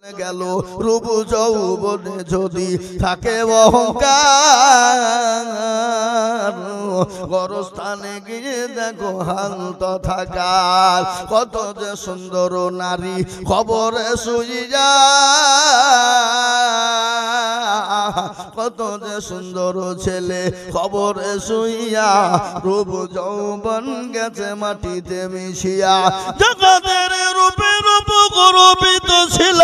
গেল রূপ যৌবনে যদি থাকে অহংকার, গরস্থানে গিয়ে দেখো হাল তথাকার। কত যে সুন্দর নারী খবরে শুইয়া, কত যে সুন্দর ছেলে খবরে শুইয়া, রূপ যৌবন গেছে মাটিতে মিশিয়া। জগতের রূপে রূপ গর্বিত ছিল,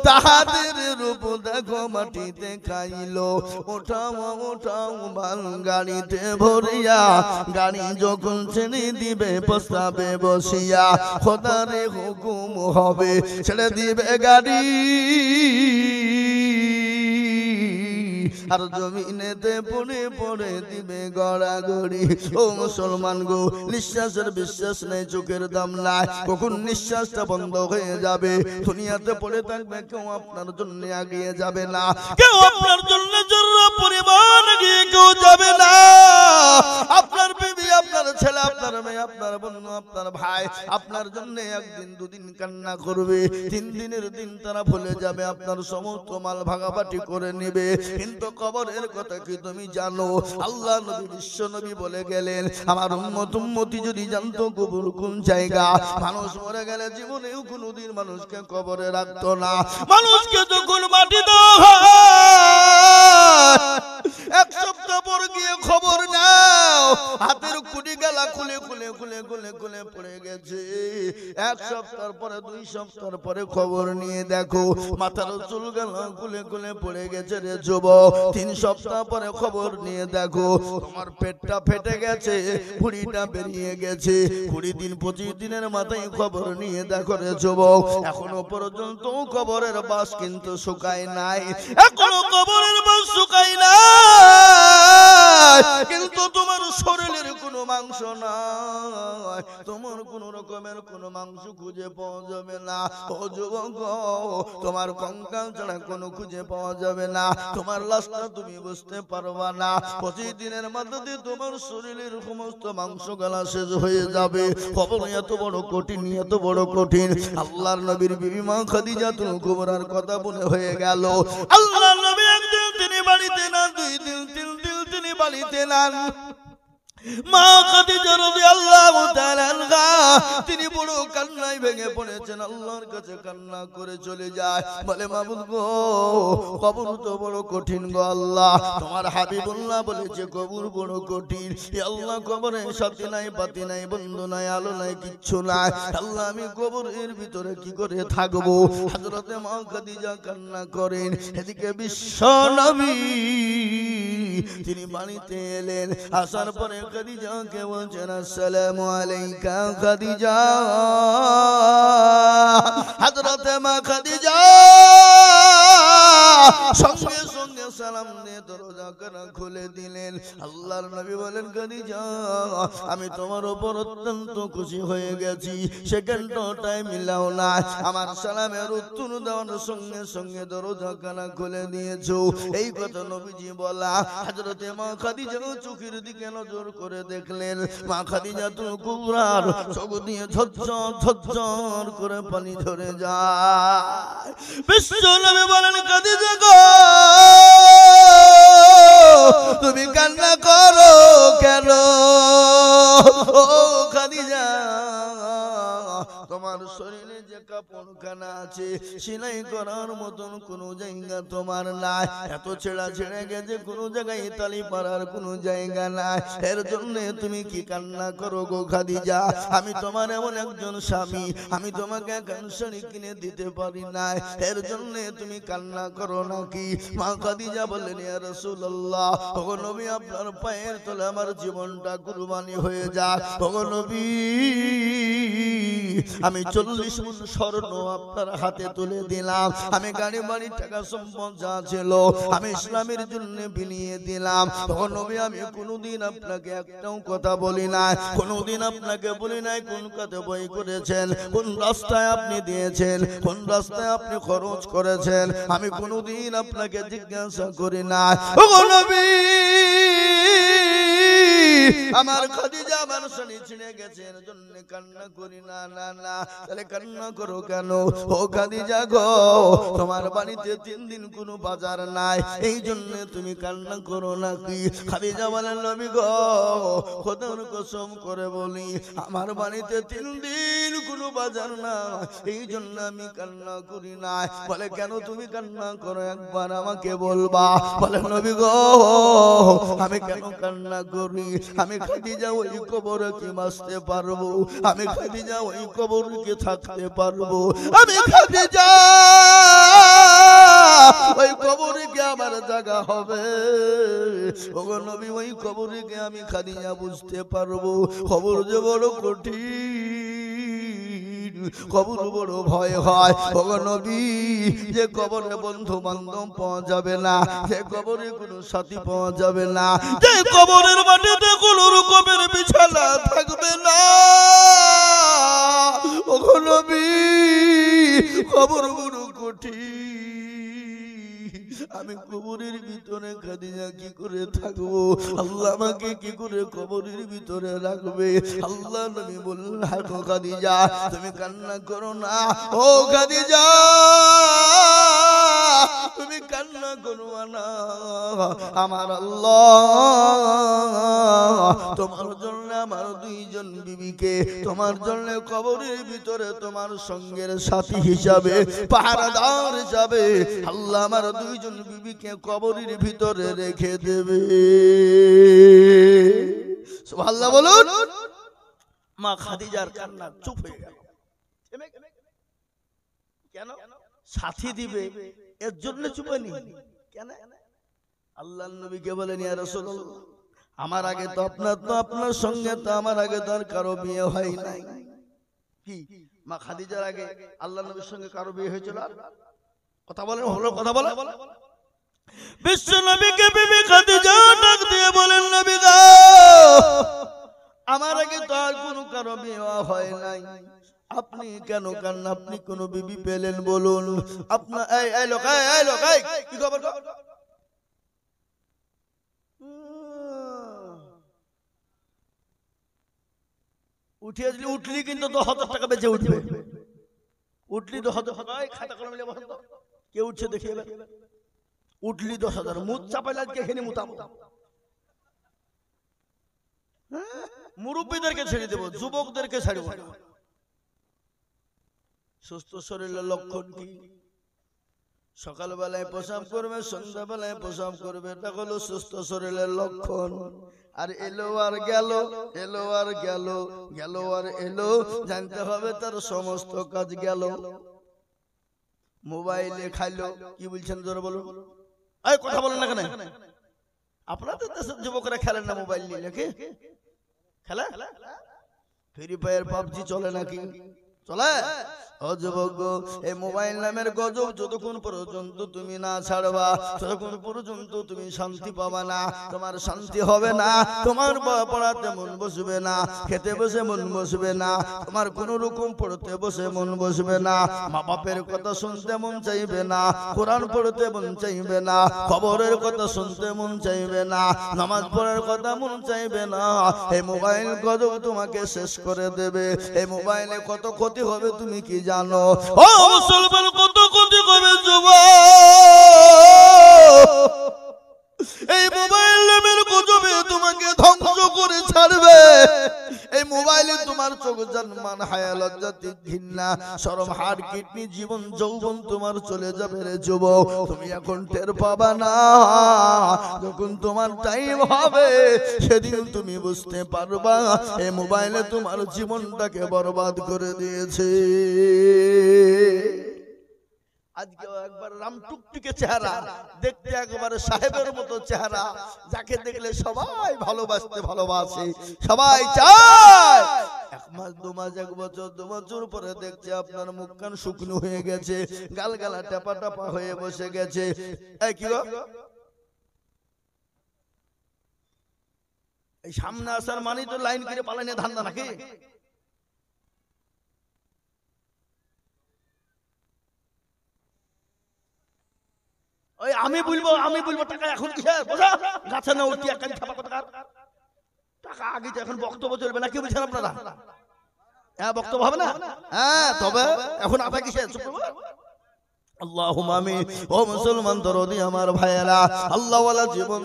তাহাদের রূপ দেখো মাটিতে খাইল। ওঠাও ওঠাও বাল গাড়িতে ভরিয়া, গাড়ি যখন ছেড়ে দিবে প্রস্তাবে বসিয়া, খোদারে হুকুম হবে ছেড়ে দিবে গাড়ি, আর জমিনেতে পড়ে পড়ে দিবে গড়াগড়ি। ও মুসলমান গো, নিঃশ্বাসের বিশ্বাস নেই, চোখের দাম নাই, কখন নিঃশ্বাসটা বন্ধ হয়ে যাবে। দুনিয়াতে পড়ে থাকবে, কেউ আপনার জন্য এগিয়ে যাবে না, কেউ আপনার জন্য জরুরি পরিমাণ এগিয়ে কেউ যাবে না। আপনার বিবি, আপনার ছেলে, আপনার মেয়ে, আপনার বন্ধু, আপনার ভাই আপনার জন্য একদিন দুদিন কান্না করবে, 3 দিনের দিন তারা ভুলে যাবে, আপনার সমস্ত মাল ভাগাভাগি করে নেবে। কিন্তু কবরের কথা কি তুমি জানো? আল্লাহ নবী বিশ্ব নবী বলে গেলেন, আমার উম্মতি যদি জানতো কবর কোন জায়গা, মানুষ মরে গেলে জীবনেও কোনোদিন মানুষকে কবরে রাখতো না। মানুষকে যখন মাটি দেওয়া হয়, 1 সপ্তাহ পর গিয়ে খবর নাও, হাতের কুড়ি গেলা খুলে খুলে খুলে খুলে খুলে পড়ে গেছে। 1 সপ্তাহ পরে 2 সপ্তাহ পরে খবর নিয়ে দেখো মাথার চুল গেলা খুলে খুলে পড়ে গেছে রে যুবক। 3 সপ্তাহ পরে খবর নিয়ে দেখো তোমার পেটটা ফেটে গেছে, ভুঁড়িটা বেরিয়ে গেছে। 20 দিন 25 দিনের মাথায় খবর নিয়ে দেখো রে যুবক, এখনো পর্যন্ত কবরের বাস কিন্তু শুকায় নাই, এখনো কবরের বাস শুকায় নাই। কিন্তু তোমার শরীরের কোনো মাংস নাই, তোমার কোন রকমের কোনো মাংস খুঁজে পাওয়া যাবে না। ও যুবক, তোমার কঙ্কাল ছাড়া কোনো খুঁজে পাওয়া যাবে না, তোমার লাশটা তুমি বুঝতে পারবা না। 25 দিনের মধ্যে তোমার শরীরের সমস্ত মাংস গলা শেষ হয়ে যাবে। খবর এত বড় কঠিন, এত বড় কঠিন। আল্লাহর নবীর বিবি মা খাদিজাতুল কুবরার কথা মনে হয়ে গেল। আল্লাহর নবী একদিন তিনি বাড়িতে না, 2 দিন 3 দিন তিনি বাড়িতে না। মা খাদিজা রাদিয়াল্লাহু তাআলা আনহা তিনি বড় কান্নায় ভেঙে পড়েছেন, আল্লাহর কাছে কান্না করে চলে যায়, বলে মাবুদ গো, কবর তো বড় কঠিন গো আল্লাহ, তোমার হাবিবুল্লাহ বলেছে কবর বড় কঠিন। হে আল্লাহ, কবরে সাথী নাই, পাতি নাই, বন্ধু নাই, আলো নাই, কিচ্ছু নাই। আল্লাহ, আমি কবরের ভিতরে কি করে থাকবো? হযরতে মা খাদিজা কান্না করেন। এদিকে বিশ্ব নবী তিনি বাড়িতে এলেন, আসার পরে খাদিজাকে বলছেন, আসসালামু আলাইকা খাদিজা। হযরতে মা খাদিজা সঙ্গে সঙ্গে সালাম দিয়ে দরজা খুলে দিলেন। আল্লাহর নবী বলেন, খাদিজা, আমি তোমার উপর অত্যন্ত খুশি হয়ে গেছি, সেকেন্ডও টাইম মিলাও না, আমার সালামের উত্তর দেওয়ার সঙ্গে সঙ্গে দরজা খুলে দিয়েছো। এই কথা নবীজি বলা, হযরতে মা খাদিজা চোখের দিকে নজর করে দেখলেন, মা খাদিজাতুল কুবরার চোখ দিয়ে ঝরঝর ঝরঝর করে পানি ঝরে যায়। বিশ্ব নবী বলেন, খাদিজা গো, তুমি কান্না করো কেন? ও খাদিজা, তোমার শরীরে যে কাপড়খানা আছে সেলাই করার মতন কোনো জায়গা তোমার নাই, এত ছেঁড়া ছেড়ে গেছে, কোনো জায়গায় তালি পাড়ার কোনো জায়গা নাই। এর জন্য তুমি কি কান্না করো গো খাদিজা? আমি তোমার এমন একজন স্বামী, আমি তোমাকে একখান শাড়ি কিনে দিতে পারি না, এর জন্য তুমি কান্না করো নাকি? মা খাদিজা বললেন, ইয়া রাসূলুল্লাহ, ওগো নবী, আপনার পায়ের তলে আমার জীবনটা কুরবানি হয়ে যায়। ওগো নবী, আমি 40 মণ স্বর্ণ আপনার হাতে তুলে দিলাম, আমি গাড়ি বাড়ি টাকা সম্পদ যা ছিল আমি ইসলামের জন্য বিলিয়ে দিলাম। ওগো নবী, আমি কোনোদিন আপনাকে একটাও কথা বলি না, কোনোদিন আপনাকে বলি নাই কোন কাজে বই করেছেন, কোন রাস্তায় আপনি দিয়েছেন, কোন রাস্তায় আপনি খরচ করেছেন, আমি কোনোদিন আপনাকে জিজ্ঞাসা করি না। ওগো নবী, আমার খাদিজা আমার শনি ছিঁড়ে গেছে এর জন্য কান্না করি না। না না, তাহলে কান্না করো কেন? ও খাদিজা গো, তোমার বাড়িতে 3 দিন কোনো বাজার নাই, এই জন্য তুমি কান্না করো নাকি? খাদিজা বলেন নবী গো, খোদার কসম করে বলি আমার বাড়িতে 3 দিন কোনো বাজার না, এই জন্য আমি কান্না করি না। বলে কেন তুমি কান্না করো একবার আমাকে বলবা? বলে নবী গো, আমি কেন কান্না করি? আমি খাদিজা ওই কবরে কি বাঁচতে পারবো? আমি খাদিজা ওই কবরে কি থাকতে পারবো? আমি খাদিজা ওই কবরে কি আমার জায়গা হবে? ওগো নবী, ওই কবরে কি আমি খাদিজা বুঝতে পারবো? খবর যে বড় কঠিন, কবর বড় ভয় হয়। ওগো নবী, যে কবরে বন্ধু বান্ধব পাওয়া যাবে না, যে কবরে কোনো সাথী পাওয়া যাবে না, যে কবরের মাটিতে কোনো রকমের বিছানা থাকবে না, ওগো নবী, কবর বড় কঠিন। আমি কবরের ভিতরে খাদিজা কি করে থাকবো? আল্লাহ আমাকে কি করে কবরের ভিতরে রাখবে? আল্লাহ নবী বললেন, হাগো খাদিজা, তুমি কান্না করো না। ও খাদিজা, তুমি কান্না করো না। আমার আল্লাহ তোমার জন্য আমার 2 জন বিবিকে তোমার জন্য কবরের ভিতরে তোমার সঙ্গের সাথী হিসাবে, পাহারাদার হিসাবে আল্লাহ আমার 2 জন বিবিকে কবরের ভিতরে রেখে দেবে। সুবহানাল্লাহ বলুন। মা খাদিজার কান্না চুপ হয়ে গেল। কেন? সাথী দিবে এর জন্য চুপেনি কেন? আল্লাহর নবীকে বলেন, ইয়া রাসূলুল্লাহ, আমার আগে তো আপনার সঙ্গে তো আমার আগে তো আর কারো বিয়ে হয় নাই। কি মা খাদিজার আগে আল্লাহর নবীর সঙ্গে কারো বিয়ে হয়েছিল? কথা বলেন, হলো কথা বলে। বিশ্ব নবীকে বিবি খাদিজা ডাক দিয়ে বলেন, নবী গো, আমার আগে তো আর কোনো কারো বিয়ে হয় নাই, আপনি কেন কান্না? আপনি কোন বিবি পেলেন বলুন? আপনার এই লোক কি খবর? উঠলি কিন্তু 10,000 টাকা বেঁচে উঠবে। উঠলি 10,000 টাকা, খাতা কলম নিয়ে বসে তো কে উঠছে দেখিয়ে উঠলি 10,000, মুখ চাপাইলে আজকে এখানে মুতাম। মুরব্বীদেরকে ছেড়ে দেবো, যুবকদেরকে ছাড়বো না। সুস্থ শরীরের লক্ষণ কি? সকালবেলায় প্রসাব করবে, সন্ধ্যাবেলায় প্রসাব করবে, এটা হলো সুস্থ শরীরের লক্ষণ। আর এলো আর গেল, এলো আর গেল, গেল আর এলো, জানতে হবে তার সমস্ত কাজ গেল। মোবাইলে খাইলো, কি বলছেন জোরে বলুন, এই কথা বলেন না কেন? আপনাদের দেশের যুবকরা খেলেন না মোবাইল নিয়ে? নাকি খেলা? ফ্রি ফায়ার পাবজি চলে নাকি? চলে? ও যুবক, এই মোবাইল নামের গজব যতক্ষণ পর্যন্ত তুমি না ছাড়বা, ততক্ষণ পর্যন্ত তুমি শান্তি পাবা না। তোমার শান্তি হবে না, তোমার পড়াতে মন বসবে না, খেতে বসে মন বসবে না, তোমার কোন রকম পড়তে বসে মন বসবে না, মা বাপের কথা শুনতে মন চাইবে না, কোরআন পড়তে মন চাইবে না, খবরের কথা শুনতে মন চাইবে না, নামাজ পড়ার কথা মন চাইবে না। এই মোবাইল গজব তোমাকে শেষ করে দেবে। এই মোবাইলে কত ক্ষতি হবে তুমি কি জানো? ও মুসলমান, কত ক্ষতি হবে যুবক। এই মোবাইল নামের গজবে তোমাকে ধ্বংস করে ছাড়বে। এই মোবাইলে তোমার চোখ, জানমান, হায়া, লজ্জা, ঘৃণা, শরম, হাড়, কিডনি, জীবন, যৌবন তোমার চলে যাবে রে যুবক। তুমি এখন টের পাবা না, যখন তোমার টাইম হবে সেদিন তুমি বুঝতে পারবা এই মোবাইলে তোমার জীবনটাকে বরবাদ করে দিয়েছে। আজকে একবার রামটুকটুকে চেহারা, দেখতে একবারে সাহেবের মতো চেহারা, যাকে দেখলে সবাই ভালোবাসে, সবাই চায়। 1 মাস 2 মাস 1 বছর 2 বছর পরে দেখছে আপনার মুখ কান শুকনো হয়ে গেছে, গালগালা টাপা টাপা হয়ে বসে গেছে। এই কি গো, এই সামনে আসার মানে তো লাইন করে পালানে ধান্দা নাকি? ওই আমি বলবো টাকা এখন কিসের? বোঝা গাছে না উঠি একটা ছাপা কথা, টাকা আগে তো এখন বক্তব্য চলবে না, কি বুঝছেন আপনারা? হ্যাঁ বক্তব্য হবে না, হ্যাঁ তবে এখন আধা কিসে আল্লাহুম্মা আমিন। ও মুসলমান দরদি আমার ভাইয়েরা, আল্লাহ ওয়ালা জীবন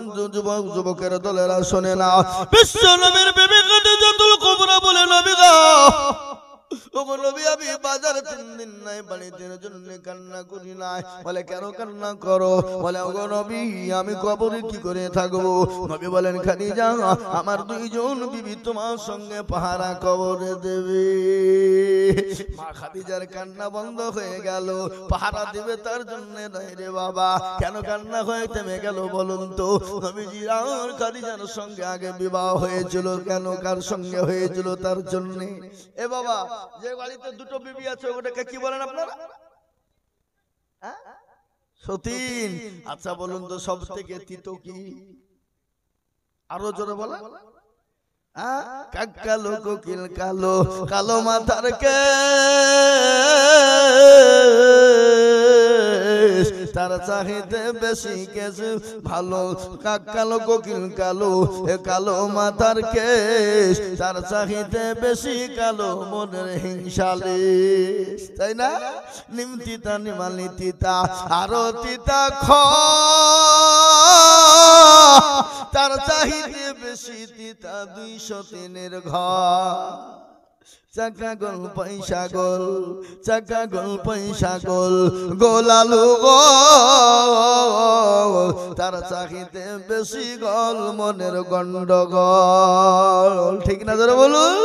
যুবকের দলেরা শুনে না, বিশ্ব নবীর বিবি খাদিজাতুল কুবরা বলে নবী গো, ওগো নবী আমি বাজারে 3 দিন নাই, বাড়িতে জন্য কান্না করি নাই। বলে কেন কান্না করো? বলে ওগো নবী আমি কবরে কি করে থাকবো? নবী বলেন খাদিজা আমার 2 জন বিবি তোমার সঙ্গে পাহারা কবরে দেবে। মা খাদিজার কান্না বন্ধ হয়ে গেল, পাহারা দেবে তার জন্য নয় রে বাবা। কেন কান্না হয়ে থেমে গেল বলুন তো? নবীজি আর খাদিজার সঙ্গে আগে বিবাহ হয়েছিল, কেন কার সঙ্গে হয়েছিল? তার জন্য। এ বাবা যে বাড়িতে 2টো বিবি আছে ওটাকে কি বলেন আপনারা? সতীন। আচ্ছা বলুন তো সব থেকে তিতো কি? আরো জোরে বলেন। কাক কালো কোকিল কালো, কালো মাথার কেশ, তার চাহিদা বেশি কেশ ভালো। কাক কালো কোকিল কালো, এ কালো মাথার কেশ, তার চাহিদা বেশি কালো মনের হিংসালিশ, তাই না? নিমতিতা নিমালি তিতা আরো তিতা খ, তার চাহিদা বেশি তিতা 203 ঘর। চাকা গোল পয়সা গোল, চাকা গোল পয়সা গোল, গোল আলু গোল, তার চাহিদা বেশি গোল মনের গন্ডগোল। ঠিক না ধরে বলুন?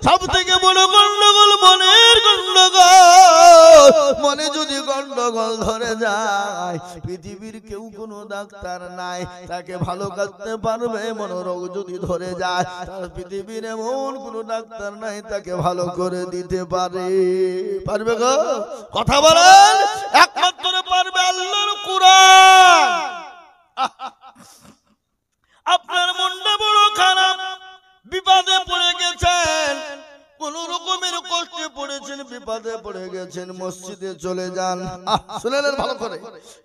সব থেকে বড় গন্ডগোল মনের গন্ডগোল। মনে যদি গন্ডগোল ধরে যায়, পৃথিবীর কেউ কোনো ডাক্তার নাই তাকে ভালো করতে পারবে। মনোরোগ যদি ধরে যায়, তার পৃথিবীর এমন কোনো ডাক্তার নাই তাকে ভালো করে দিতে পারে। পারবে গো? কথা বলেন। একমাত্র পারবে আল্লাহর কুরআন। আপনার মনটা বড় খারাপ, বিপদে পড়ে গেছেন, কোন রকমের কষ্টে পড়েছেন, বিপদে পড়ে গেছেন, মসজিদে চলে যান। শুনেন ভালো করে,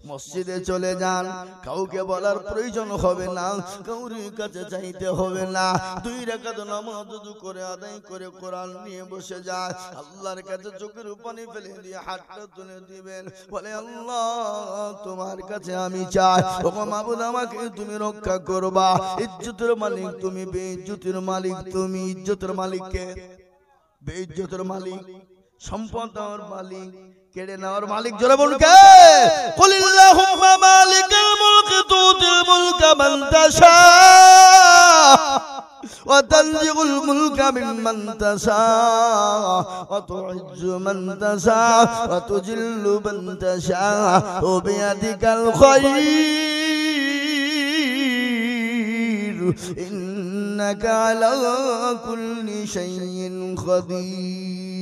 মসজিদে চলে যান। কাউকে বলার প্রয়োজন হবে না, কাউরির কাছে চাইতে হবে না। 2 রাকাত নামাজ ওযু করে আদায় করে কোরআন নিয়ে বসে যান। আল্লাহর কাছে চোখের পানি ফেলে দিয়ে হাতটা তুলে দিবেন। বলে আল্লাহ তোমার কাছে আমি চাই, ওগো মাবুদ আমাকে তুমি রক্ষা করবা। ইজ্জতের মালিক তুমি, বেইজ্জতের মালিক তুমি। ইজ্জতের মালিককে, বেইজ্জতের মালিক, সম্পদের মালিক, কেড়ে নেওয়ার মালিক। জোরে বলুন কে? কুলিল্লাহুম্মা মালিকাল মুলকি তুতিল মুলকা মান তাশা ওয়া তানজিউল মুলকা মিম্মান তাশা ওয়া তুইজ্জু মান তাশা ওয়া তুজিল্লু মান তাশা ওয়া বিয়াদিকাল খায়র ইন্নাকা আলা কুল্লি শাইইন কাদির।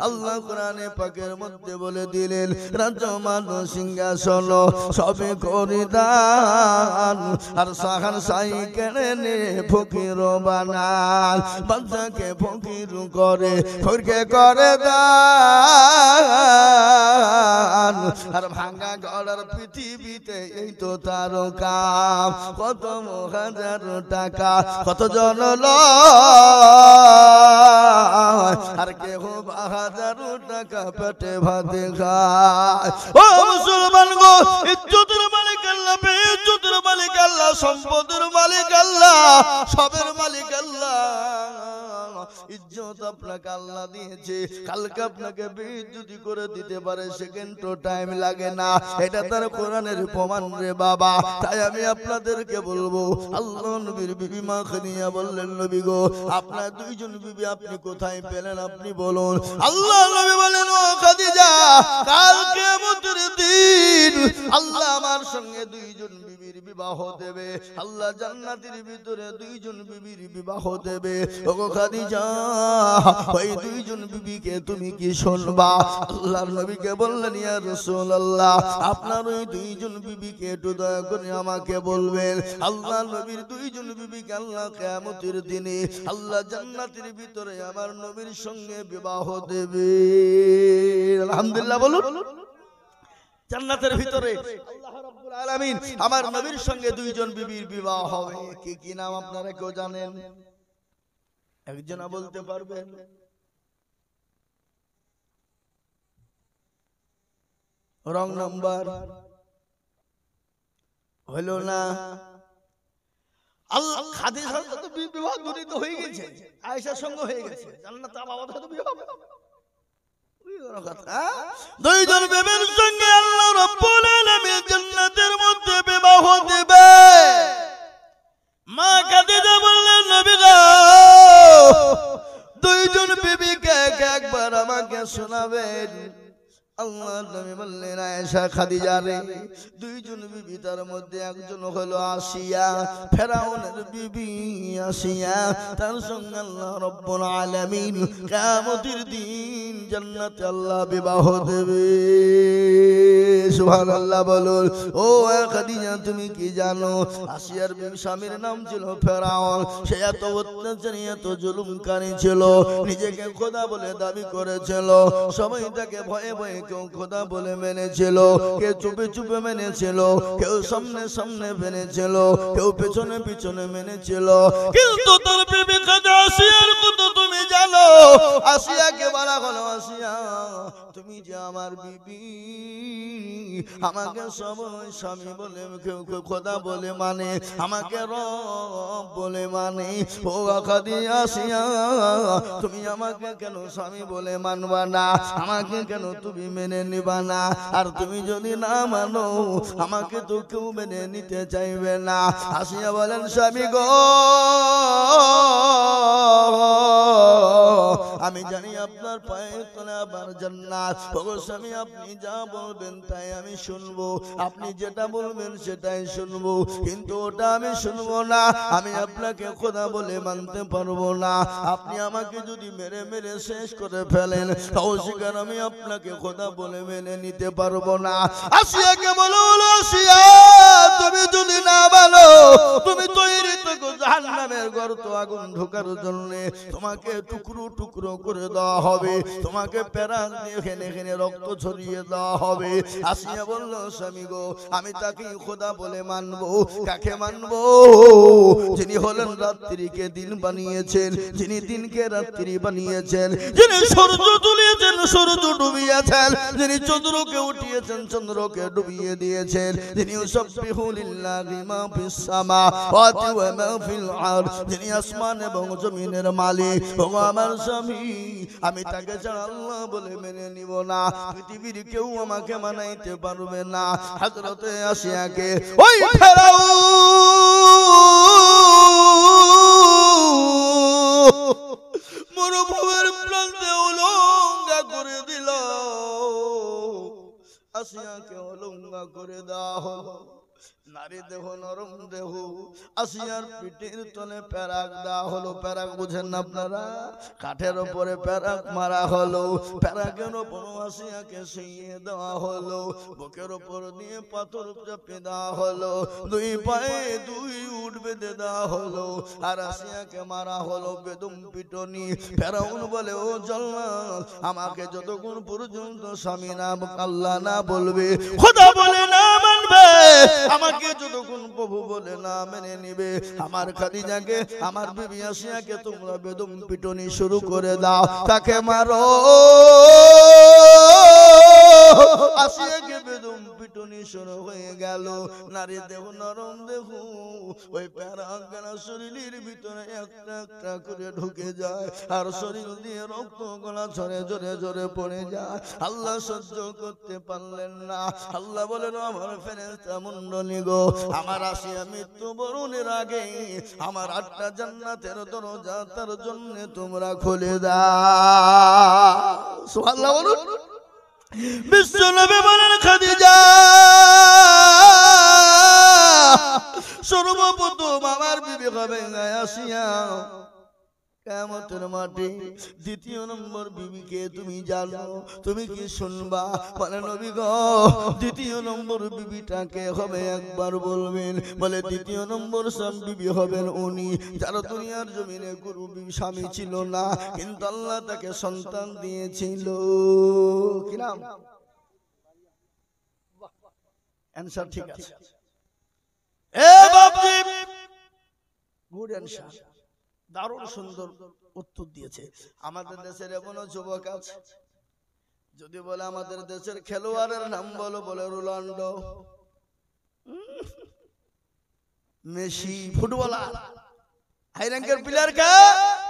আল্লাহ কোরআনে পাকের মধ্যে বলে দিলেন, রাজমান সিংহাসন সবে করে দান, আর সাহার সাই কেড়ে নে ফকির বানান। বাচ্চাকে ফকির করে, ফকিরকে করে দান, আর ভাঙা গড়ার পৃথিবীতে এই তো তার কাম। কত হাজার টাকা কত জন লয়, আর কেহ 1000 টাকা পেটে ভাতে খায়। ও মুসলমান গো, ইজ্জতের মালিক আল্লাহ, বেইজ্জতের মালিক আল্লাহ, সম্পদের মালিক আল্লাহ, সবের মালিক আল্লাহ। ইজ্জত আপনাকে আল্লাহ দিয়েছে, কালকে আপনাকে বেইজ্জতি করে দিতে পারে, সেকেন্ডও টাইম লাগে না। এটা তার কোরআনের প্রমাণ রে বাবা। তাই আমি আপনাদেরকে বলবো, আল্লাহ নবীর বিবি মা খাদিজা বললেন, নবী গো আপনার 2 জন বিবি আপনি কোথায় পেলেন আপনি বলুন। আল্লাহ নবী বলেন, ও খাদিজা কাল কিয়ামতের দিন আল্লাহ আমার সঙ্গে 2 জন বিবির বিবাহ দেবে। আল্লাহ জান্নাতের ভিতরে 2 জন বিবির বিবাহ দেবে। ওগো খাদিজা ওই 2 জন বিবিকে তুমি কি শুনবা? আল্লাহর নবীকে বললেন, ইয়া রাসূলুল্লাহ আপনার ওই 2 জন বিবিকে একটু দয়া করে আমাকে বলবেন। আল্লাহর নবীর 2 জন বিবিকে আল্লাহ কিয়ামতের দিনে আল্লাহ জান্নাতের ভিতরে আমার নবীর সঙ্গে বিবাহ দেবে। আলহামদুলিল্লাহ বলুন। জান্নাতের ভিতরে আল্লাহ রাব্বুল রব্বুল আলামিন আমার নবীর সঙ্গে দুইজন বিবির বিবাহ হবে। কি কি নাম আপনারা কেউ জানেন? একজনা বলতে পারবেন? রং নাম্বার হলো না। আল্লাহ খাদিজার সাথে বিবাহ দুটো হয়ে গেছে, আয়েশার সঙ্গে হয়ে গেছে, জান্নাতে বাবা তো বিবাহ হবে। দুইজন বিবির সঙ্গে আল্লাহ রাব্বুল আলামিন জান্নাতের মধ্যে বিবাহ দেবে। মা খাদিজা বললেন নবী গো, দুইজন বিবিকে একবার আমাকে শোনাবেন। আল্লাহ নবী বললেন আয়েশা খাদিজা রে, দুইজন বিবি, তার মধ্যে একজন হলো আসিয়া, ফেরাউনের বিবি আসিয়া। তার সঙ্গে আল্লাহ রাব্বুল আলামিন কিয়ামতের দিন জান্নাতে আল্লাহ বিবাহ দেবে। সুবহানাল্লাহ বলুন। ও খাদিজা, তুমি কি জানো আসিয়ার বিবি স্বামীর নাম ছিল ফেরাউন। সে এত অত্যাচারী, এত জুলুমকারী ছিল, নিজেকে খোদা বলে দাবি করেছিল। সবাই তাকে ভয়ে ভয়ে, কেউ খোদা বলে মেনেছিল, কেউ চুপে চুপে মেনেছিল, কেউ সামনে সামনে মেনেছিল, কেউ পেছনে পিছনে মেনেছিল। কিন্তু তার বিবি খাদিজা আসিয়ার কথা তুমি জানো? আসিয়াকে বলা হলো আসিয়া, তুমি যে আমার বিবি, আমাকে সবাই স্বামী বলে, কেউ কেউ খোদা বলে মানে, আমাকে রব বলে মানে। ও খাদিজা আসিয়া, তুমি আমাকে কেন স্বামী বলে মানবা না? আমাকে কেন তুমি মেনে নিবা না? আর তুমি যদি না মানো, আমাকে তো কেউ মেনে নিতে চাইবে না। আসিয়া বলেন স্বামী গো, আমি জানি আপনার পায়ের তলে আবার জান্নাত। ওগো স্বামী, আপনি যা বলবেন তাই আমি শুনবো, আপনি যেটা বলবেন সেটাই শুনবো, কিন্তু ওটা আমি শুনবো না। আমি আপনাকে খোদা বলে মানতে পারবো না। আপনি আমাকে যদি মেরে মেরে শেষ করে ফেলেন, তাও সেখানে আমি আপনাকে খোদা বলে মেনে নিতে পারবো না। আসিয়াকে বলো, আসিয়া, তুমি যদি না বলো, তুমি তৈরি তো জাহান্নামের গর্ত, আগুন ঢোকার জন্য তোমাকে টুকরো টুকরো করে দেওয়া হবে, তোমাকে প্যারা দিয়ে খেনে খেনে রক্ত ছড়িয়ে দেওয়া হবে। আসিয়া বলল স্বামী গো, আমি তাকে খোদা বলে মানবো। কাকে মানবো? যিনি হলেন রাত্রিকে দিন বানিয়েছেন, যিনি দিনকে রাত্রি বানিয়েছেন, যিনি সূর্য তুলিয়েছেন, সূর্য ডুবিয়েছেন, যিনি চন্দ্রকে উঠিয়েছেন, চন্দ্রকে ডুবিয়ে দিয়েছেন, যিনি ইউসাব্বিহু লিল্লাহি মা ফিস সামাওয়াতি ওয়া মা ফিল আরদ, যিনি আসমান এবং জমিনের মালিক। ও আমার স্বামী, আমি তাকে ছাড়া আল্লাহ বলে মেনে নিব না। পৃথিবীর কেউ আমাকে মানাইতে পারবে না। হযরতে আসিয়াকে ওই ফেরাউন মরুভূমির প্রান্তে উলঙ্গা করে দিল। আসিয়াকে উলঙ্গা করে দেওয়া হলো। নারী দেহ, নরম দেহ, আসিয়ার পিঠের তলে প্যারাক দেওয়া হলো। প্যারাক বুঝেন না আপনারা? কাঠের উপরে প্যারাক মারা হলো। প্যারাকের উপর আসিয়াকে শুইয়ে দেওয়া হলো। বুকের উপর দিয়ে পাথর চাপে দেওয়া হলো। দুই পায়ে দুই উট বেঁধে দেওয়া হলো। আর আসিয়াকে মারা হলো বেদম পিটনি। ফেরাউন বলে, ও জাল্লাদ, আমাকে যতক্ষণ পর্যন্ত স্বামী না আল্লাহ না বলবে, খোদা বলে না মানবে, আমাকে যতক্ষণ প্রভু বলে না মেনে নিবে, আমার খাদিজাকে, আমার বিবি আসিয়াকে তোমরা বেদম পিটনি শুরু করে দাও, তাকে মারো। আসিয়াকে বেদম পিটনি শুরু হয়ে গেল। নারী দেহ, নরম দেহ, ওই প্যারাগানা শরীরের ভিতরে একটা একটা করে ঢুকে যায়, আর শরীর দিয়ে রক্ত গলা ঝরে ঝরে ঝরে পড়ে যায়। আল্লাহ সহ্য করতে পারলেন না। আল্লাহ বলেন, আমার ফেরেশতা মণ্ডলী গো, আমার আসিয়া মৃত্যুবরণের আগে আমার 8টা জান্নাতের দরজা তার জন্য তোমরা খুলে দাও। সুবহানাল্লাহ বলুন। বিশ্বনবী বলেন, খাদিজা, সর্বপ্রথম আমার বিবি হবে আসিয়া কিয়ামতের মাঠে। দ্বিতীয় নম্বর বিবিকে তুমি জানো, তুমি কি শুনবা? বলে নবী গো, দ্বিতীয় নম্বর বিবিটাকে হবে একবার বলবেন। বলে দ্বিতীয় নম্বর বিবি হবেন উনি যার দুনিয়ার জমিনে গুরু স্বামী ছিল না, কিন্তু আল্লাহ তাকে সন্তান দিয়েছিল। কি নাম? অ্যানসার ঠিক আছে। এ বাপজি, গুড অ্যানসার, দারুণ সুন্দর উত্তর দিয়েছে। আমাদের দেশের এমনও যুবক আছে, যদি বলে আমাদের দেশের খেলোয়াড়ের নাম বলো, বলে রোনাল্ডো, মেসি, ফুটবলার হাই র্যাঙ্কের প্লেয়ার কে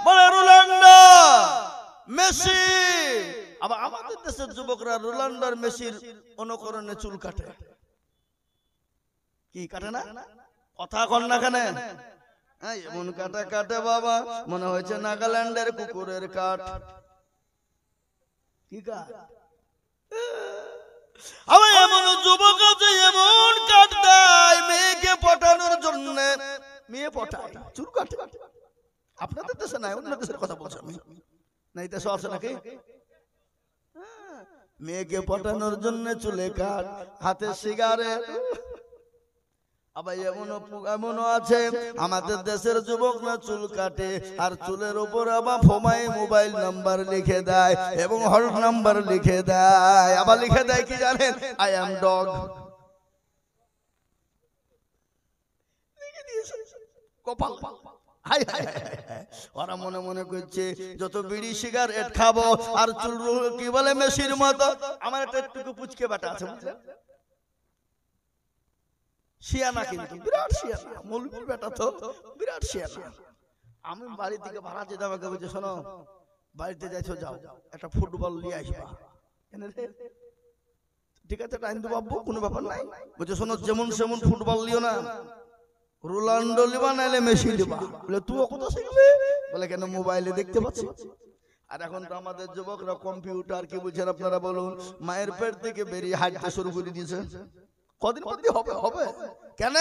বলে রোনাল্ডো, মেসি। আবার আমাদের দেশের যুবকরা রোনাল্ডো আর মেসির অনুকরণে চুল কাটে। কি কাটে না? কথা কন না কেন? এমন কাটা কাটে বাবা, মনে হয়েছে নাগাল্যান্ডের কুকুরের কাঠ। কি কাঠ? আবার এমন যুবক আছে এমন কাট দেয় মেয়েকে পটানোর জন্য, মেয়ে পটায় চুল কাটে। আপনাদের দেশে নাই, অন্য দেশের কথা বলছি আমি। নাই দেশে আছে নাকি? মেয়েকে পটানোর জন্য চুলে কাট, হাতে সিগারেট। আবার এমনও আছে আমাদের দেশের যুবকরা চুল কাটে আর চুলের উপর আবার ফোমায় মোবাইল নাম্বার লিখে দেয় এবং হল নাম্বার লিখে দেয়। আবার লিখে দেয় কি জানেন? I am dog. কপাল, ওরা মনে মনে করছে যত বিড়ি সিগারেট খাবো আর চুল কি বলে মেসির মতো। আমার একটু পুচকে বেটা আছে, শিয়ানা, কিন্তু বিরাট শিয়ানা, মৌলভীর বেটা তো বিরাট শিয়ানা। আমি বাড়ি থেকে ভাড়া যেতে আমাকে বলছে, শোনো বাড়িতে যাইছো, যাও একটা ফুটবল নিয়ে আসবা। ঠিক আছে, টাইম দেবো আব্বু, কোনো ব্যাপার নাই। বলছে শোনো, যেমন সেমন ফুটবল লিও না, রোনাল্ডো লিবা নাইলে মেসি লিবা। বলে তুই কত শিখলি? বলে কেন, মোবাইলে দেখতে পাচ্ছি। আর এখন তো আমাদের যুবকরা কম্পিউটার, কি বলছেন আপনারা বলুন, মায়ের পেট থেকে বেরিয়ে হাঁটতে শুরু করে দিয়েছে। কদিন পর হবে হবে কেন?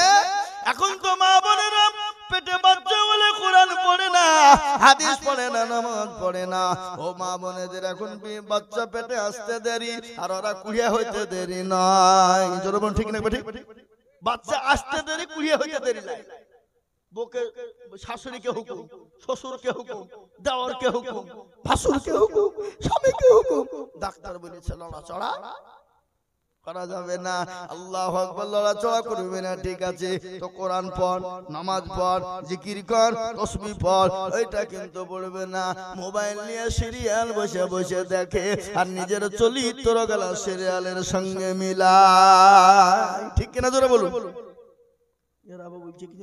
এখন তো মা বোনেরা পেটে বাচ্চা বলে কোরআন পড়ে না, হাদিস পড়ে না, নামাজ পড়ে না। ও মা বোনেদের এখন বাচ্চা পেটে আসতে দেরি, আর ওরা কুড়িয়া হইতে দেরি নয়। জোরবন ঠিক না? ঠিক, বাচ্চা আসতে দেরি, কুড়িয়া হইতে দেরি নাই। বউকে, শাশুড়িকে হুকুম, শ্বশুরকে হুকুম, দেওরকে হুকুম, ভাসুরকে হুকুম, স্বামীকে হুকুম। ডাক্তার বলেছে লড়াচড়া করা যাবে না, আল্লাহু আকবার, লড়াচড়া করবে না। ঠিক আছে, তো কোরআন পড়, নামাজ পড়, জিকির কর, তাসবিহ পড়, এটা কিন্তু পড়বে না। মোবাইল নিয়ে সিরিয়াল বসে বসে দেখে আর নিজের চরিত্র গলা সিরিয়ালের সঙ্গে মিলায়। ঠিক কিনা? জোরে বলুন। এরা বাবা বলছে কি?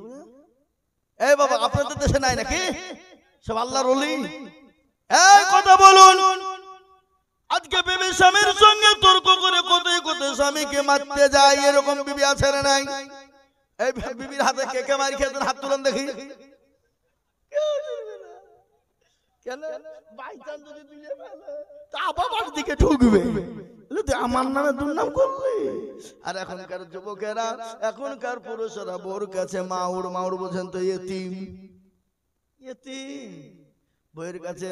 এই বাবা, আপনাদের দেশে নাই নাকি সব আল্লাহর ওলি? এই কথা বলুন। আজকে বিবি স্বামীর সঙ্গে তর্ক করে কোথায় কোথায় স্বামীকে মারতে যায়, এরকম বিবি আছে না নাই? এই বিবির হাতে কে কে মার খেতেন? হাত তুলেন দেখি। কেন? বাইচান্স যদি দিয়ে ফেলে তা বাবার দিকে ঠুকবে, আমার নামে দুর্নাম করলে। আর এখনকার যুবকেরা, এখনকার পুরুষেরা বোর কাছে মাউর, মাউর বোঝেন তো, ইতিম। ইতিম বইয়ের কাছে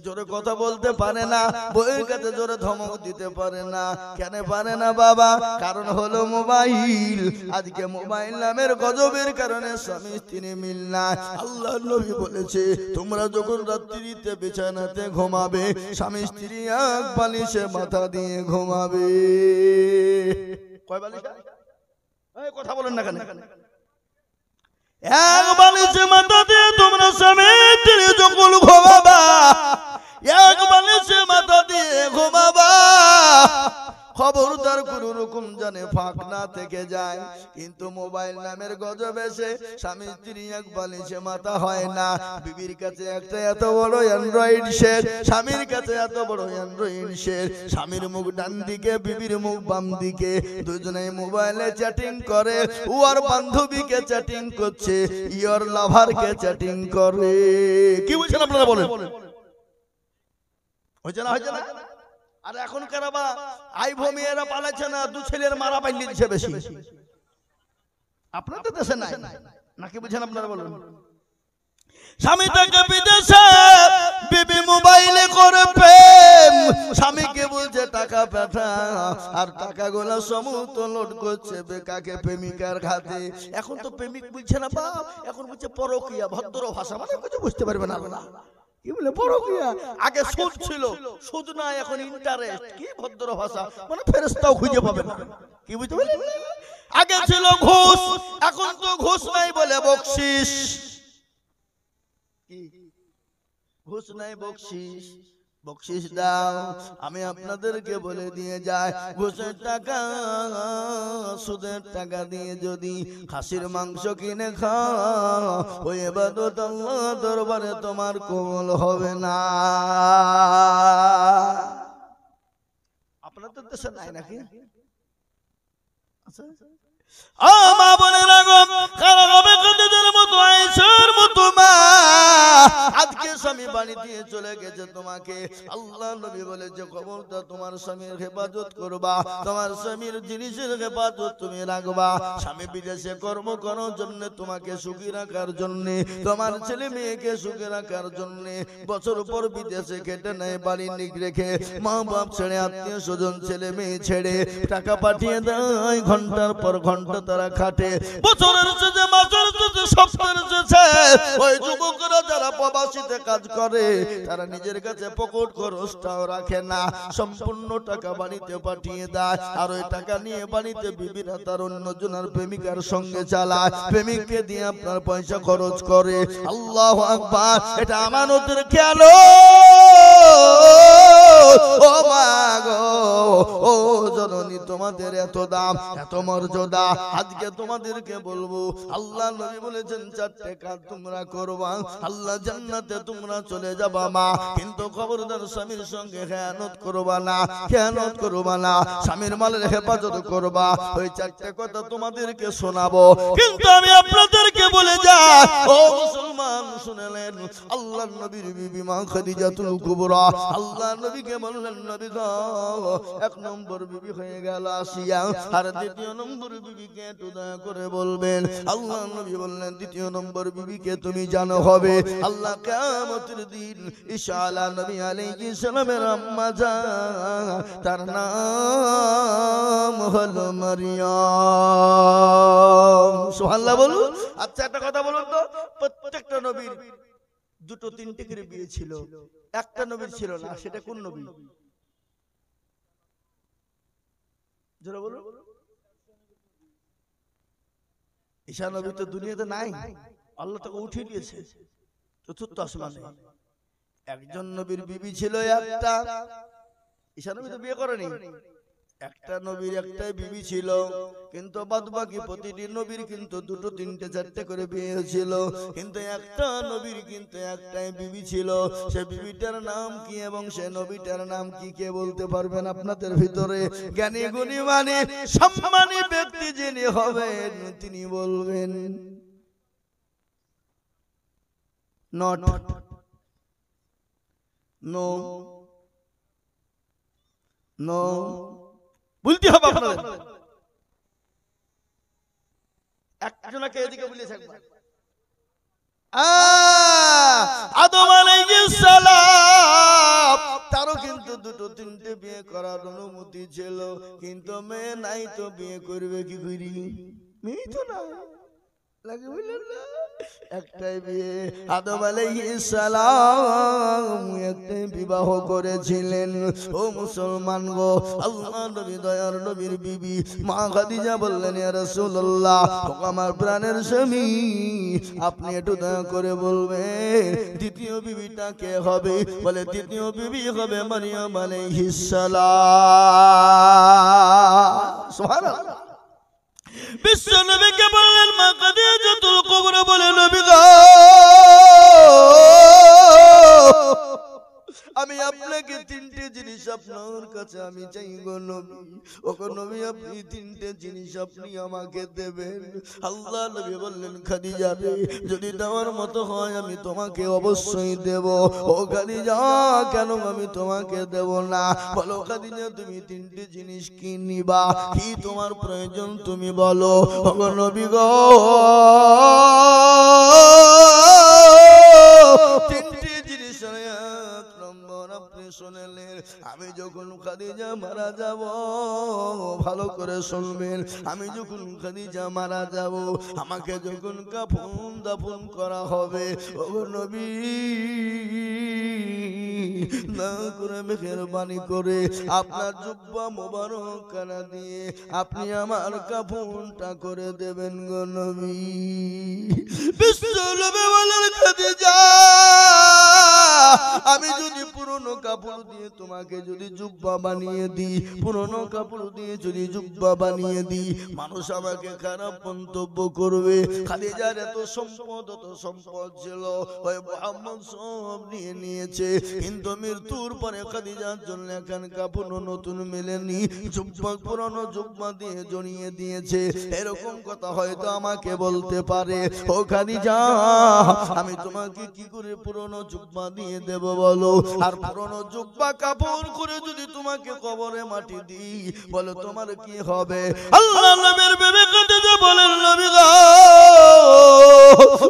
জোরে কথা বলতে পারে না, বইয়ের কাছে জোরে ধমক দিতে পারে না। কেন পারে না বাবা? কারণ হলো মোবাইল। আজকে মোবাইল নামের গজবের কারণে স্বামী স্ত্রী মিল না। আল্লাহ নবী বলেছে, তোমরা যখন রাত্রিতে বিছানাতে ঘুমাবে, স্বামী স্ত্রী এক বালিশে মাথা দিয়ে ঘুমাবে। কয় বালিশ? এই কথা বলেন না কেন? এক বালিশে মাথা দিয়ে তোমরা স্বামী স্ত্রী যখন ঘুমাবা, এক বালিশে মাথা দিয়ে ঘুমাবা। খবরদার কোন রকম জানে ফাঁক না থেকে যায়। কিন্তু মোবাইল নামের গজব এসে স্বামী স্ত্রী এক বালিশে মাথা হয় না। বিবির কাছে একটা এত বড় অ্যান্ড্রয়েড সেট, স্বামীর কাছে এত বড় অ্যান্ড্রয়েড সেট। স্বামীর মুখ ডান দিকে, বিবির মুখ বাম দিকে, দুজনেই মোবাইলে চ্যাটিং করে। ও আর বান্ধবীকে চ্যাটিং করছে, ইয়র লাভারকে চ্যাটিং করে। কি বুঝছেন আপনারা বলেন? হয়েছে না? হয়েছে না? আর এখনকার আবার আইভো মেয়েরা পালাচ্ছে না, দু ছেলের মারা পাইলে দিচ্ছে বেশি। আপনাদের দেশে নাই নাকি? বুঝেন আপনারা বলুন। স্বামী থেকে বিদেশে, বিবি মোবাইলে করে প্রেম, স্বামীকে বলছে টাকা পাঠা, আর টাকাগুলো সমস্ত লোড করছে বেকাকে প্রেমিকার খাতে। এখন তো প্রেমিক বুঝছে না বাপ, এখন বুঝছে পরকীয়া। ভদ্র ভাষা মানে কিছু বুঝতে পারবে না আল্লাহ। কি বলে পরকীয়া? আগে সুদ ছিল, সুদ না, এখন ইন্টারেস্ট। কি ভদ্র ভাষা মানে ফেরেশতাও খুঁজে পাবে না। কি বুঝতে পারলেন? আগে ছিল ঘুষ, এখন তো ঘুষ নাই বলে বকশিস। ঘুষ নাই বকশিস, বকশিস দাও। আমি আপনাদেরকে বলে দিয়ে যাই, ঘুষের টাকা সুদের টাকা দিয়ে যদি খাসির মাংস কিনে খাও, ওই ইবাদত আল্লাহ দরবারে তোমার কবুল হবে না। আপনাদের দেশে নাই নাকি? আচ্ছা, মা বোনেরা গো, কারা হবে কাদের মতো আয়েশার মতো মা? আজকে স্বামী বাড়ি দিয়ে চলে গেছে, তোমাকে আল্লাহ নবী বলেছে খবরদার তোমার স্বামীর হেফাজত করবা, তোমার স্বামীর জিনিসের হেফাজত তুমি রাখবা। স্বামী বিদেশে কর্ম করার জন্য, তোমাকে সুখী রাখার জন্য, তোমার ছেলে মেয়েকে সুখী রাখার জন্য বছর পর বিদেশে কেটে নেয়, বাড়ি নিক রেখে মা বাপ ছেড়ে, আত্মীয় স্বজন ছেলে মেয়ে ছেড়ে টাকা পাঠিয়ে দেয়। ঘন্টার পর ঘন্টা তারা খাটে, বছরের শেষে, মাসের শেষে, সপ্তাহের শেষে ওই যুবকরা যারা প্রবাসীতে কাজ করে, তারা নিজের কাছে পকেট খরচটাও রাখে না, সম্পূর্ণ টাকা বাড়িতে পাঠিয়ে দেয়। আর ওই টাকা নিয়ে বাড়িতে বিবিরা তার অন্যজনের প্রেমিকার সঙ্গে চালায়, প্রেমিককে দিয়ে আপনার পয়সা খরচ করে। আল্লাহু আকবার, এটা আমানতের খেয়াল। ও মা গো, ও জননী, তোমাদের এত দাম, এত মর্যাদা। আজকে তোমাদেরকে বলবো, আল্লাহ নবী বলেছেন চারটে কাজ তোমরা করবা, আল্লাহ জান্নাতে তোমরা চলে যাবা মা। কিন্তু খবরদার স্বামীর সঙ্গে খেয়ানত করবা না, খেয়ানত করবা না, স্বামীর মালের হেফাজত করবা। ওই চারটে কথা তোমাদেরকে শোনাবো, কিন্তু আমি আপনাদেরকে বলে যাই, ও মুসলমান শুনেলেন, আল্লাহ নবীর বিবি মা খাদিজাতুল কুবরা, আল্লাহ নবীকে বললেন নবী গো, এক নম্বর বিবি হয়ে গেল আসিয়া, আর দ্বিতীয় নম্বর বিবিকে একটু দয়া করে বলবেন। আল্লাহ নবী বললেন দ্বিতীয় নম্বর বিবিকে তুমি জানো হবে আল্লাহ কিয়ামতের দিন ঈসা আলা নবী আলাইহিস সালামের আম্মা জান, তার নাম হলো মারিয়াম। সুবহানাল্লাহ বলুন। আচ্ছা, একটা কথা বলুন তো, প্রত্যেকটা নবীর দুটো তিনটে করে বিয়ে ছিল, একটা নবীর ছিল না, সেটা কোন নবী? জোরে বলুন। ঈসা নবী তো দুনিয়াতে নাই, আল্লাহ তাকে উঠিয়ে দিয়েছে চতুর্থ আসমানে। একজন নবীর বিবি ছিল একটা, ঈসা নবী তো বিয়ে করেনি। একটা নবীর একটাই বিবি ছিল, কিন্তু বাদ বাকি প্রতিটি নবীর কিন্তু দুটো তিনটে চারটে করে বিয়ে ছিল। কিন্তু একটা নবীর কিন্তু একটাই বিবি ছিল। সে বিবিটার নাম কি এবং সে নবীটার নাম কি কে বলতে পারবেন আপনাদের ভিতরে? জ্ঞানী গুণী মানে সম্মানী ব্যক্তি যিনি হবেন তিনি বলবেন। নট নো নো বলতে হবে আপনাদের। একজনকে এদিকে বলেছে একবার, আদম আলাইহিস সালাম, তারও কিন্তু দুটো তিনটে বিয়ে করার অনুমতি ছিল, কিন্তু মেয়ে নাই তো বিয়ে করবে কি করি? মেয়ে তো না, লাগে বললেন না, একটাই বিয়ে। আদম আলাইহিস সালাম একটাই বিবাহ করেছিলেন। ও মুসলমান গো, আল্লাহ নবী দয়ার নবীর বিবি মা খাদিজা বললেন, ইয়া রাসূলুল্লাহ, আমার প্রাণের স্বামী, আপনি একটু দয়া করে বলবেন দ্বিতীয় বিবিটা কে হবে? বলে দ্বিতীয় বিবি হবে মারিয়াম আলাইহিস সালাম। সুবহানাল্লাহ। বিশ্ব নবীকে বললেন মা খাদিজাতুল কুবরা, বলে নবী গো, আমি আপনাকে তিনটে জিনিস আপনার কাছে আমি চাই গো নবী। ওগো নবী, আপনি তিনটে জিনিস আপনি আমাকে দেবেন। আল্লাহ নবী বললেন, খাদিজা রে, যদি দেওয়ার মতো হয় আমি তোমাকে অবশ্যই দেব। ও খাদিজা, কেন আমি তোমাকে দেব না? বলো খাদিজা, তুমি তিনটে জিনিস কি নিবা? কি তোমার প্রয়োজন তুমি বলো। ওগো নবী গো, তিনটে জিনিস আপনি শুনলেন। আমি যখন খাদিজা মারা যাব, ভালো করে শুনবেন, আমি যখন খাদিজা মারা যাব, আমাকে যখন কাফন দাফন করা হবে, ও নবী না করে মেহেরবানি করে আপনার জুব্বা মোবারক কানা দিয়ে আপনি আমার কাফনটা করে দেবেন গো নবী। বিশ্বনবী বলেন খাদিজা, আমি যদি পুরনো কাপড় দিয়ে তোমাকে যদি জুব্বা বানিয়ে দিই, পুরনো কাপড় দিয়ে যদি জুব্বা বানিয়ে দিই, মানুষ আমাকে খারাপ মন্তব্য করবে। খাদিজার এত সম্পদ ছিল, ওই মুহাম্মদ সব নিয়ে নিয়েছে, কিন্তু মৃত্যুর পরে খাদিজার জন্য এখন কাপড় নতুন মেলেনি, জুব্বা পুরনো জুব্বা দিয়ে জড়িয়ে দিয়েছে। এরকম কথা হয়তো আমাকে বলতে পারে, ও খাদিজা আমি তোমাকে কি করে পুরনো জুব্বা দিয়ে দেব বলো? আর পুরনো জুব্বা কাপড় করে যদি তোমাকে কবরে মাটি দিই, বলো তোমার কি হবে? আল্লাহ নবীর বিবি খাদিজা বলেন, নবী গো,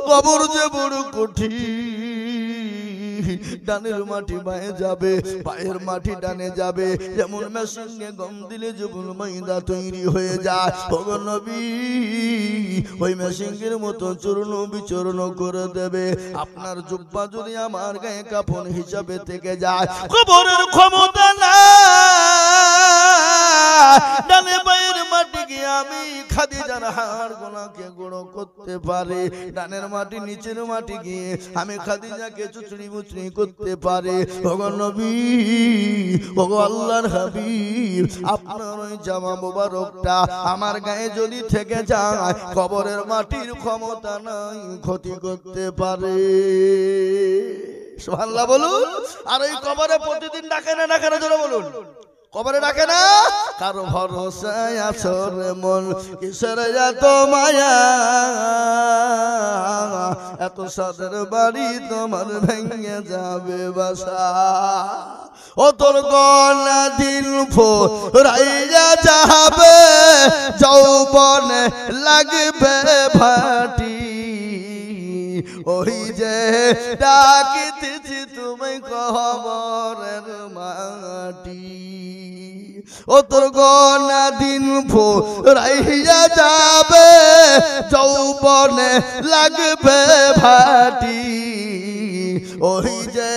কবর যে বড় কঠিন, ডানের মাটি বায়ে যাবে, পায়ের মাটি ডানে যাবে, যেমন মেশিনে গম দিলে যেমন ময়দা তৈরি হয়ে যায়, ওগো নবী ওই মেশিনের মতো চূর্ণ বিচূর্ণ করে দেবে। আপনার জুব্বা যদি আমার গায়ে কাফন হিসাবে থেকে যায়, কবরের ক্ষমতা না, ডানে পায়ের মাটি গিয়ে আমি খাদিজার হাড় গোলাকে গুঁড়ো করতে পারে, ডানের মাটি নিচের মাটি গিয়ে আমি খাদিজাকে চুচড়ি মুচড়ি করতে পারে। ওগো নবী, ওগো আল্লাহর হাবিব, আপনার ওই জামা মোবারকটা আমার গায়ে যদি থেকে যায়, কবরের মাটির ক্ষমতা নাই ক্ষতি করতে পারে। সুবহানাল্লাহ বলুন। আর এই কবরে প্রতিদিন ডাকে না, ডাকে না, জোরে বলুন। কবরে ডাকে না, কারো ভরসায় আসর মন, কিসের এত মায়া, এত সাদের বাড়ি তোমার ভেঙে যাবে বাসা, ও তোর গলা দিল ফুরাইয়া যাবে, যৌবনে লাগবে ভাটি, ওই যে ডাকিতেছি তুমি কবরের মাটি, ও তোর গলা দিন ফুরাইয়া যাবে, যৌবনে লাগবে ভাটি, ওই যে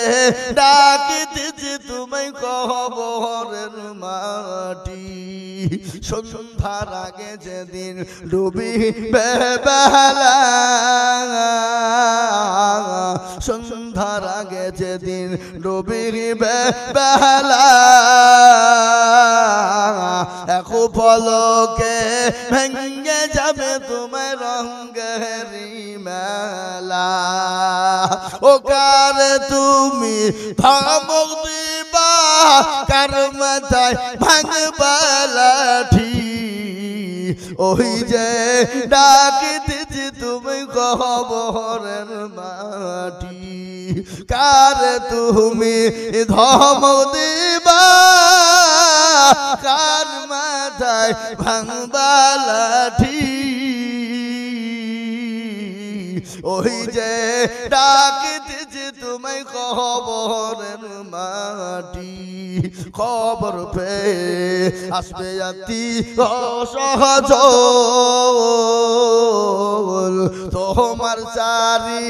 ডাকিতেছি তুমি কবরের মাটি। সন্ধ্যার আগে যেদিন ডুবিবে বেলা, সন্ধ্যার আগে যেদিন ডুবিবে বেলা, এক পলকে ভেঙে যাবে তোমার রঙেরি মেলা, ও কার তুমি ধমক দিবা, কার মাথায় ভাঙবা লাঠি, ওই যে ডাকিতেছি তুমি কবরের মাটি, কার তুমি ধমক দিবা, কার মাথায় ভাঙবা লাঠি, ওই যে ডাকিতেছি তুমি কবরের মাটি। খবর পেয়ে আসবে জাতি অসহজ, তোমার চারি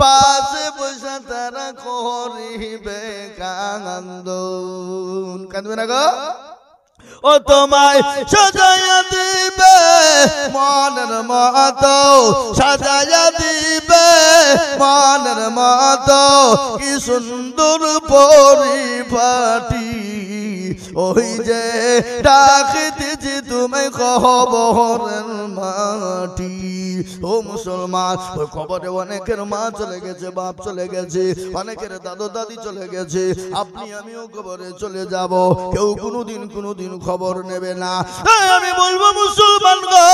পাশে বসে তারা করিবে কান্দন। কাঁদবে না গো, ও তোমায় সাজাইয়া দিবে মনের মতো, সাজাইয়া দিবে মনের মতো, কি সুন্দর পরিপাটি, ওই যে ডাকিতেছি তুমি কবরের মাটি। ও মুসলমান, ওই কবরে অনেকের মা চলে গেছে, বাপ চলে গেছে, অনেকের দাদু দাদি চলে গেছে, আপনি আমিও কবরে চলে যাব, কেউ কোনোদিন খবর নেবে না। আমি বলবো মুসলমান গো,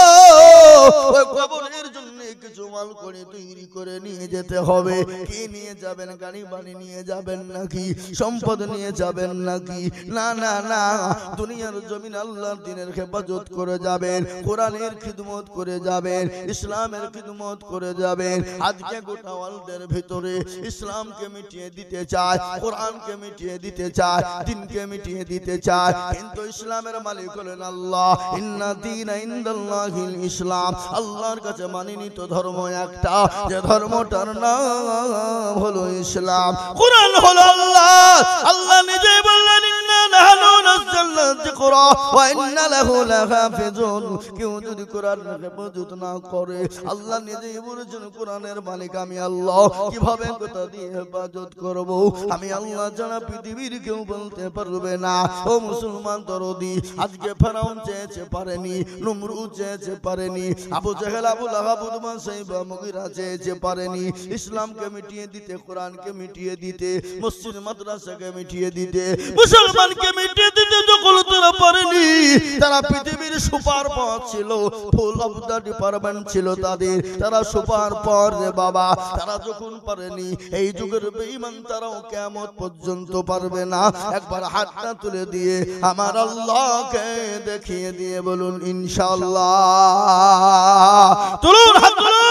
ওই কবরের জন্য কিছু মাল করে তৈরি করে নিয়ে যেতে হবে। কি নিয়ে যাবেন? গাড়ি বাড়ি নিয়ে যাবেন নাকি? সম্পদ নিয়ে যাবেন নাকি? না না না, দুনিয়ার জমিন আল্লাহর দ্বীনের হেফাজত করে যাবেন, কোরআনের খিদমত করে যাবেন, ইসলামের খিদমত করে যাবেন। আজকে গোটা ওয়ার্ল্ডের ভিতরে ইসলামকে মিটিয়ে দিতে চায়, কোরআনকে মিটিয়ে দিতে চায়, দ্বীনকে মিটিয়ে দিতে চায়, কিন্তু ইসলামের মালিক হলেন আল্লাহ। ইন্না দীনা ইনদাল্লাহিল ইসলাম, আল্লাহর কাছে মানিনিত ধর্ম একটা, যে ধর্মটার নাম হলো ইসলাম। কুরআন হলো আল্লাহ, আল্লাহ নিজেই বললেন ইন্না নাহনু নাযালনা যিকরা ওয়া ইন্না লাহু লাহাফিজুন। কেউ যদি কোরআনের হেফাজত না করে, আল্লাহ নিজেই বলেছেন কোরআনের মালিক আমি আল্লাহ, কিভাবে কোথা দিয়ে হেফাজত করব আমি আল্লাহ ছাড়া পৃথিবীর কেউ বলতে পারবে না। ও মুসলমান দরদি, আজকে ফেরাউন চেয়েছে পারেনি, নমরুদ চেয়েছে পারেনি, আবু জেহেল আবু লাহাব উতবা সাইবা মুগিরা চেয়েছে পারেনি ইসলামকে মিটিয়ে দিতে, কোরআনকে মিটিয়ে দিতে, মসজিদ মাদ্রাসাকে মিটিয়ে দিতে, মুসলমানকে মিটিয়ে দিতে। যখন তারা পারেনি, তারা পৃথিবীর সুপার পথ ছিল, ফুল অফ দ্য ডিপার্টমেন্ট ছিল তাদের, তারা সুপার পথ রে বাবা। তারা যখন পারেনি, এই যুগের বেঈমান তারাও কিয়ামত পর্যন্ত পারবে না। একবার হাতটা তুলে দিয়ে আমার আল্লাহকে দেখিয়ে দিয়ে বলুন ইনশাআল্লাহ। তুলুন হাত তুলুন।